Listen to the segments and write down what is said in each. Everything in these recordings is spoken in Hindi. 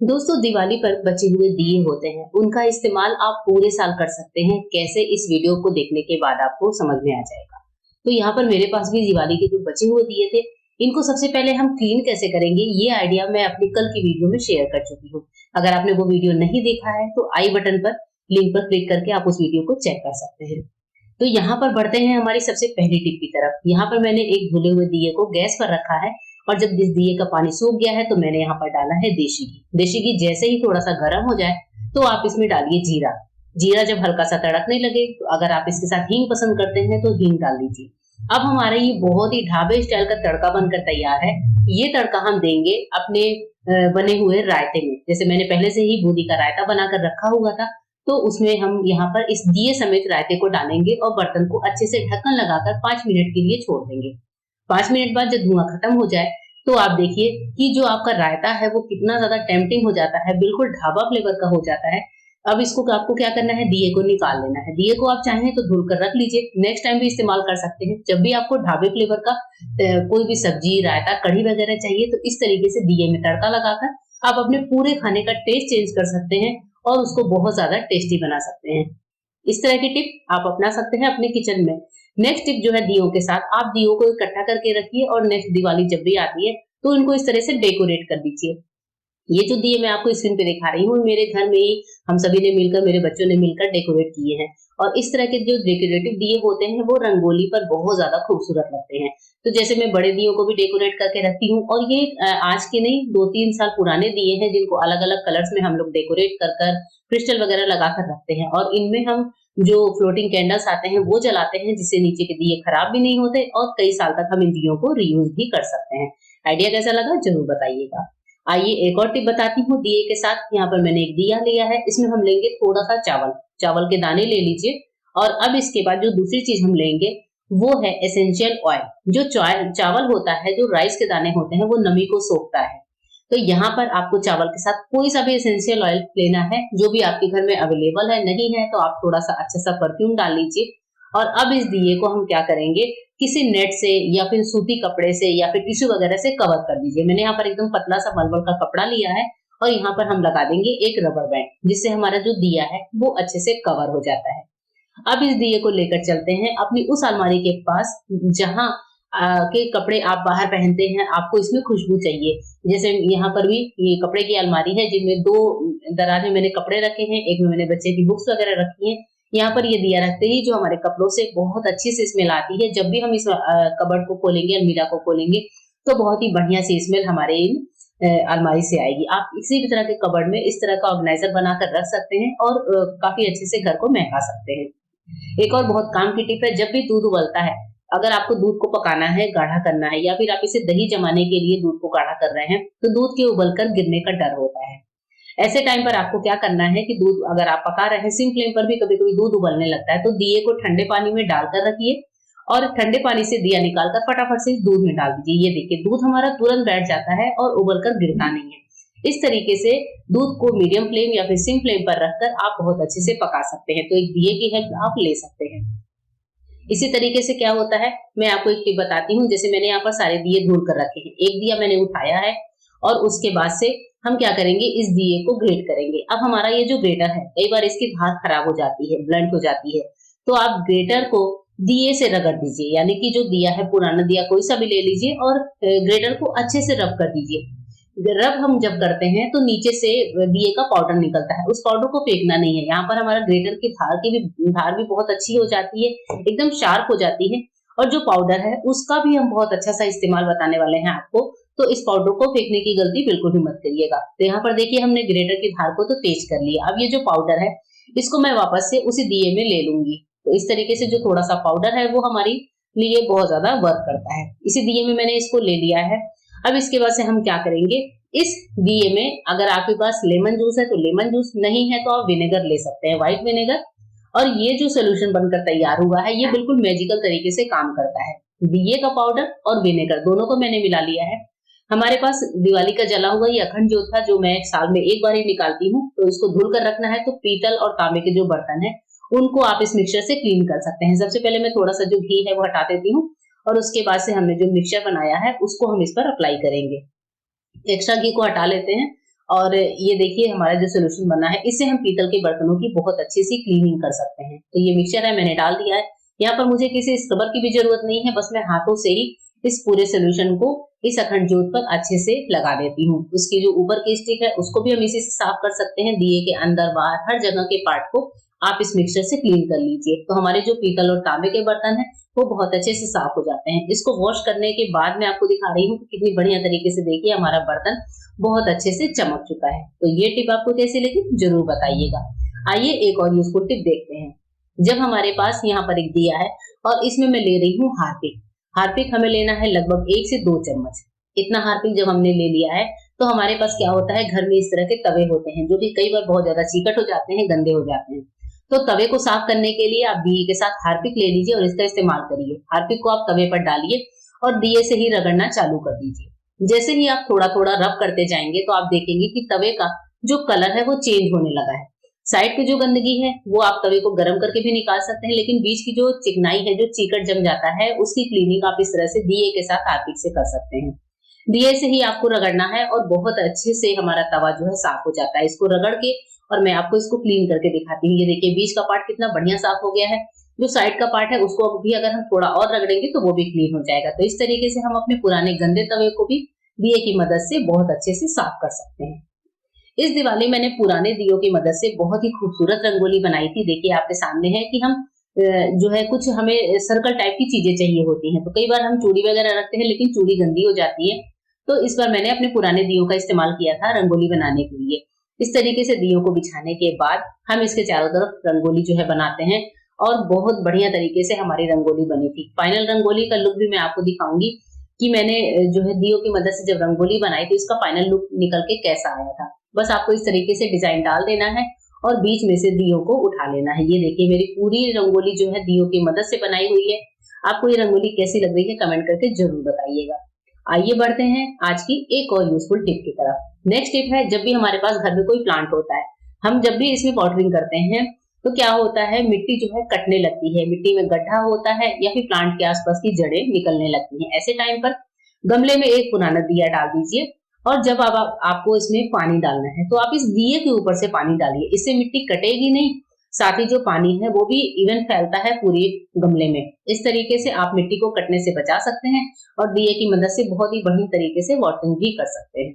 दोस्तों, दिवाली पर बचे हुए दिए होते हैं, उनका इस्तेमाल आप पूरे साल कर सकते हैं। कैसे, इस वीडियो को देखने के बाद आपको समझ में आ जाएगा। तो यहाँ पर मेरे पास भी दिवाली के जो बचे हुए दिए थे, इनको सबसे पहले हम क्लीन कैसे करेंगे, ये आइडिया मैं अपनी कल की वीडियो में शेयर कर चुकी हूँ। अगर आपने वो वीडियो नहीं देखा है तो आई बटन पर लिंक पर क्लिक करके आप उस वीडियो को चेक कर सकते हैं। तो यहाँ पर बढ़ते हैं हमारी सबसे पहली टिप की तरफ। यहाँ पर मैंने एक धुले हुए दिए को गैस पर रखा है और जब इस दिए का पानी सूख गया है तो मैंने यहाँ पर डाला है देशी घी। देशी घी जैसे ही थोड़ा सा गर्म हो जाए तो आप इसमें डालिए जीरा। जीरा जब हल्का सा तड़कने लगे तो अगर आप इसके साथ हींग पसंद करते हैं तो हींग डाल दीजिए। अब हमारा ये बहुत ही ढाबे स्टाइल का तड़का बनकर तैयार है। ये तड़का हम देंगे अपने बने हुए रायते में। जैसे मैंने पहले से ही बूंदी का रायता बनाकर रखा हुआ था, तो उसमें हम यहाँ पर इस दिए समेत रायते को डालेंगे और बर्तन को अच्छे से ढक्कन लगाकर 5 मिनट के लिए छोड़ देंगे। 5 मिनट बाद जब धुआं खत्म हो जाए तो आप देखिए कि जो आपका रायता है वो कितना ज्यादा टेम्पटिंग हो जाता है, बिल्कुल ढाबा फ्लेवर का हो जाता है। अब इसको आपको क्या करना है, दिए को निकाल लेना है। दिए को आप चाहें तो धुल कर रख लीजिए, नेक्स्ट टाइम भी इस्तेमाल कर सकते हैं। जब भी आपको ढाबे फ्लेवर का कोई भी सब्जी, रायता, कढ़ी वगैरह चाहिए तो इस तरीके से दिए में तड़का लगाकर आप अपने पूरे खाने का टेस्ट चेंज कर सकते हैं और उसको बहुत ज्यादा टेस्टी बना सकते हैं। इस तरह की टिप आप अपना सकते हैं अपने किचन में। नेक्स्ट टिप जो है दियों के साथ, आप दियों को इकट्ठा करके रखिए और नेक्स्ट दिवाली जब भी आती है तो इनको इस तरह से डेकोरेट कर दीजिए। ये जो दिए मैं आपको स्क्रीन पे दिखा रही हूँ, मेरे घर में ही हम सभी ने मिलकर, मेरे बच्चों ने मिलकर डेकोरेट किए हैं। और इस तरह के जो डेकोरेटिव दिए होते हैं वो रंगोली पर बहुत ज्यादा खूबसूरत लगते हैं। तो जैसे मैं बड़े दियों को भी डेकोरेट करके रखती हूँ और ये आज के नहीं, 2-3 साल पुराने दिए हैं जिनको अलग अलग कलर्स में हम लोग डेकोरेट कर कर क्रिस्टल वगैरह लगाकर रखते हैं। और इनमें हम जो फ्लोटिंग कैंडल्स आते हैं वो जलाते हैं, जिससे नीचे के दिए खराब भी नहीं होते और कई साल तक हम इन दियों को रीयूज भी कर सकते हैं। आइडिया कैसा लगा जरूर बताइएगा। आइए एक और टिप बताती हूँ दिए के साथ। यहाँ पर मैंने एक दिया लिया है, इसमें हम लेंगे थोड़ा सा चावल। चावल के दाने ले लीजिए और अब इसके बाद जो दूसरी चीज हम लेंगे वो है एसेंशियल ऑयल। जो चावल होता है, जो राइस के दाने होते हैं, वो नमी को सोखता है। तो यहाँ पर आपको चावल के साथ कोई सा भी एसेंशियल ऑयल लेना है, जो भी आपके घर में अवेलेबल है। नहीं है तो आप थोड़ा सा अच्छा सा परफ्यूम डाल लीजिए। और अब इस दिए को हम क्या करेंगे, किसी नेट से या फिर सूती कपड़े से या फिर टिश्यू वगैरह से कवर कर दीजिए। मैंने यहाँ पर एकदम पतला सा मलमल का कपड़ा लिया है और यहाँ पर हम लगा देंगे एक रबर बैंड, जिससे हमारा जो दिया है वो अच्छे से कवर हो जाता है। अब इस दिए को लेकर चलते हैं अपनी उस अलमारी के पास जहाँ के कपड़े आप बाहर पहनते हैं, आपको इसमें खुशबू चाहिए। जैसे यहाँ पर भी ये कपड़े की अलमारी है जिनमें 2 दराज में मैंने कपड़े रखे हैं, एक में मैंने बच्चे की बुक्स वगैरह रखी हैं। यहाँ पर ये दिया रखते ही जो हमारे कपड़ों से बहुत अच्छी सी स्मेल आती है। जब भी हम इस कबर्ड को खोलेंगे, अलमीरा को खोलेंगे, तो बहुत ही बढ़िया सी स्मेल हमारे इन अलमारी से आएगी। आप इसी तरह के कबर्ड में इस तरह का ऑर्गेनाइजर बनाकर रख सकते हैं और काफी अच्छे से घर को महका सकते हैं। एक और बहुत काम की टिप है, जब भी दूध उबलता है, अगर आपको दूध को पकाना है, गाढ़ा करना है या फिर आप इसे दही जमाने के लिए दूध को गाढ़ा कर रहे हैं, तो दूध के उबलकर गिरने का डर होता है। ऐसे टाइम पर आपको क्या करना है कि दूध अगर आप पका रहे हैं, सिम फ्लेम पर भी कभी-कभी दूध उबलने लगता है, तो दिए को ठंडे पानी में डालकर रखिए और ठंडे पानी से दिया निकालकर फटाफट से इस दूध में डाल दीजिए। ये देखिए दूध हमारा तुरंत बैठ जाता है और उबलकर गिरता नहीं है। इस तरीके से दूध को मीडियम फ्लेम या फिर सिम फ्लेम पर रखकर आप बहुत अच्छे से पका सकते हैं। तो एक दिए की हेल्प आप ले सकते हैं। इसी तरीके से क्या होता है, मैं आपको एक टिप बताती हूँ। जैसे मैंने यहाँ पर सारे दिए धुल कर रखे हैं, एक दिया मैंने उठाया है और उसके बाद से हम क्या करेंगे, इस दिए को ग्रेट करेंगे। अब हमारा ये जो ग्रेटर है, कई बार इसकी धार खराब हो जाती है, ब्लंट हो जाती है, तो आप ग्रेटर को दिए से रगड़ दीजिए। यानी कि जो दिया है, पुराना दिया कोई सा भी ले लीजिए और ग्रेटर को अच्छे से रब कर दीजिए। रब हम जब करते हैं तो नीचे से दिए का पाउडर निकलता है, उस पाउडर को फेंकना नहीं है। यहाँ पर हमारा ग्रेटर की धार भी बहुत अच्छी हो जाती है, एकदम शार्प हो जाती है। और जो पाउडर है उसका भी हम बहुत अच्छा सा इस्तेमाल बताने वाले हैं आपको। तो इस पाउडर को फेंकने की गलती बिल्कुल भी मत करिएगा। तो यहाँ पर देखिए हमने ग्रेटर की धार को तो तेज कर लिया। अब ये जो पाउडर है इसको मैं वापस से उसी दिए में ले लूंगी। तो इस तरीके से जो थोड़ा सा पाउडर है वो हमारी लिए बहुत ज्यादा वर्क करता है। इसी दिए में मैंने इसको ले लिया है। अब इसके बाद से हम क्या करेंगे, इस दिए में अगर आपके पास लेमन जूस है तो लेमन जूस, नहीं है तो आप विनेगर ले सकते हैं, व्हाइट विनेगर। और ये जो सोल्यूशन बनकर तैयार हुआ है ये बिल्कुल मैजिकल तरीके से काम करता है। दिए का पाउडर और विनेगर दोनों को मैंने मिला लिया है। हमारे पास दिवाली का जला हुआ ये अखंड ज्योत था, जो मैं साल में एक बार ही निकालती हूँ। तो इसको धुल कर रखना है, तो पीतल और तांबे के जो बर्तन है उनको आप इस मिक्सचर से क्लीन कर सकते हैं। सबसे पहले मैं थोड़ा सा जो घी है वो हटा देती हूँ और उसके बाद से हमने जो मिक्सचर बनाया है उसको हम इस पर अप्लाई करेंगे। एक्स्ट्रा घी को हटा लेते हैं और ये देखिए हमारा जो सोल्यूशन बना है, इससे हम पीतल के बर्तनों की बहुत अच्छी सी क्लीनिंग कर सकते हैं। तो ये मिक्सचर है, मैंने डाल दिया है। यहाँ पर मुझे किसी स्क्रबर की भी जरूरत नहीं है, बस मैं हाथों से ही इस पूरे सोल्यूशन को इस अखंड ज्योत पर अच्छे से लगा देती हूँ। उसकी जो ऊपर की स्टिक है उसको भी हम इसी से साफ कर सकते हैं। दिए के अंदर बाहर हर जगह के पार्ट को आप इस मिक्सचर से क्लीन कर लीजिए, तो हमारे जो पीतल और तांबे के बर्तन है वो बहुत अच्छे से साफ हो जाते हैं। इसको वॉश करने के बाद मैं आपको दिखा रही हूँ कि कितनी बढ़िया तरीके से देखिए हमारा बर्तन बहुत अच्छे से चमक चुका है। तो ये टिप आपको कैसी लगी जरूर बताइएगा। आइए एक और यूजफुल टिप देखते हैं। जब हमारे पास यहाँ पर एक दिया है और इसमें मैं ले रही हूँ हार्पिक। हार्पिक हमें लेना है लगभग 1 से 2 चम्मच। इतना हार्पिक जब हमने ले लिया है तो हमारे पास क्या होता है, घर में इस तरह के तवे होते हैं जो कि कई बार बहुत ज्यादा चीकट हो जाते हैं, गंदे हो जाते हैं। तो तवे को साफ करने के लिए आप दिए के साथ हार्पिक ले लीजिए और इसका इस्तेमाल करिए। हार्पिक को आप तवे पर डालिए और दिए से ही रगड़ना चालू कर दीजिए। जैसे ही आप थोड़ा थोड़ा रब करते जाएंगे तो आप देखेंगे कि तवे का जो कलर है वो चेंज होने लगा है। साइड पे जो गंदगी है वो आप तवे को गर्म करके भी निकाल सकते हैं, लेकिन बीच की जो चिकनाई है, जो चीकट जम जाता है, उसकी क्लीनिंग आप इस तरह से दिए के साथ हार्पिक से कर सकते हैं। दिए से ही आपको रगड़ना है और बहुत अच्छे से हमारा तवा जो है साफ हो जाता है। इसको रगड़ के और मैं आपको इसको क्लीन करके दिखाती हूँ। ये देखिए बीच का पार्ट कितना बढ़िया साफ हो गया है। जो साइड का पार्ट है उसको भी अगर हम थोड़ा और रगड़ेंगे तो वो भी क्लीन हो जाएगा। तो इस तरीके से हम अपने पुराने गंदे तवे को भी दिए की मदद से बहुत अच्छे से साफ कर सकते हैं। इस दिवाली मैंने पुराने दियों की मदद से बहुत ही खूबसूरत रंगोली बनाई थी। देखिए आपके सामने है कि हम जो है कुछ हमें सर्कल टाइप की चीजें चाहिए होती हैं, तो कई बार हम चूड़ी वगैरह रखते हैं लेकिन चूड़ी गंदी हो जाती है। तो इस बार मैंने अपने पुराने दियों का इस्तेमाल किया था रंगोली बनाने के लिए। इस तरीके से दियों को बिछाने के बाद हम इसके चारों तरफ रंगोली जो है बनाते हैं और बहुत बढ़िया तरीके से हमारी रंगोली बनी थी। फाइनल रंगोली का लुक भी मैं आपको दिखाऊंगी कि मैंने जो है दियों की मदद से जब रंगोली बनाई तो इसका फाइनल लुक निकल के कैसा आया था। बस आपको इस तरीके से डिजाइन डाल देना है और बीच में से दियों को उठा लेना है। ये देखिए मेरी पूरी रंगोली जो है दियों की मदद से बनाई हुई है। आपको ये रंगोली कैसी लग रही है कमेंट करके जरूर बताइएगा। आइए बढ़ते हैं आज की एक और यूजफुल टिप की तरफ। नेक्स्ट टिप है, जब भी हमारे पास घर में कोई प्लांट होता है, हम जब भी इसमें वाटरिंग करते हैं तो क्या होता है, मिट्टी जो है कटने लगती है, मिट्टी में गड्ढा होता है या फिर प्लांट के आसपास की जड़ें निकलने लगती हैं। ऐसे टाइम पर गमले में एक पुराना दिया डाल दीजिए और जब आपको इसमें पानी डालना है तो आप इस दिए के ऊपर से पानी डालिए। इससे मिट्टी कटेगी नहीं, साथ ही जो पानी है वो भी इवन फैलता है पूरे गमले में। इस तरीके से आप मिट्टी को कटने से बचा सकते हैं और दिए की मदद से बहुत ही बढ़िया तरीके से वाटरिंग भी कर सकते हैं।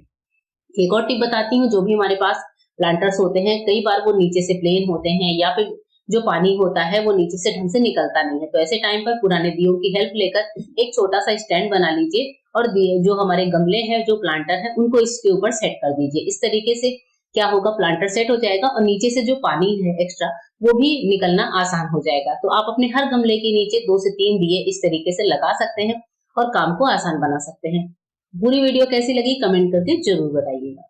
एक और टिप बताती हूँ, जो भी हमारे पास प्लांटर्स होते हैं कई बार वो नीचे से प्लेन होते हैं या फिर जो पानी होता है वो नीचे से ढंग से निकलता नहीं है। तो ऐसे टाइम पर पुराने दियों की हेल्प लेकर एक छोटा सा स्टैंड बना लीजिए और दिए जो हमारे गमले हैं, जो प्लांटर है, उनको इसके ऊपर सेट कर दीजिए। इस तरीके से क्या होगा, प्लांटर सेट हो जाएगा और नीचे से जो पानी है एक्स्ट्रा वो भी निकलना आसान हो जाएगा। तो आप अपने हर गमले के नीचे 2 से 3 दिए इस तरीके से लगा सकते हैं और काम को आसान बना सकते हैं। पूरी वीडियो कैसी लगी कमेंट करके जरूर बताइएगा।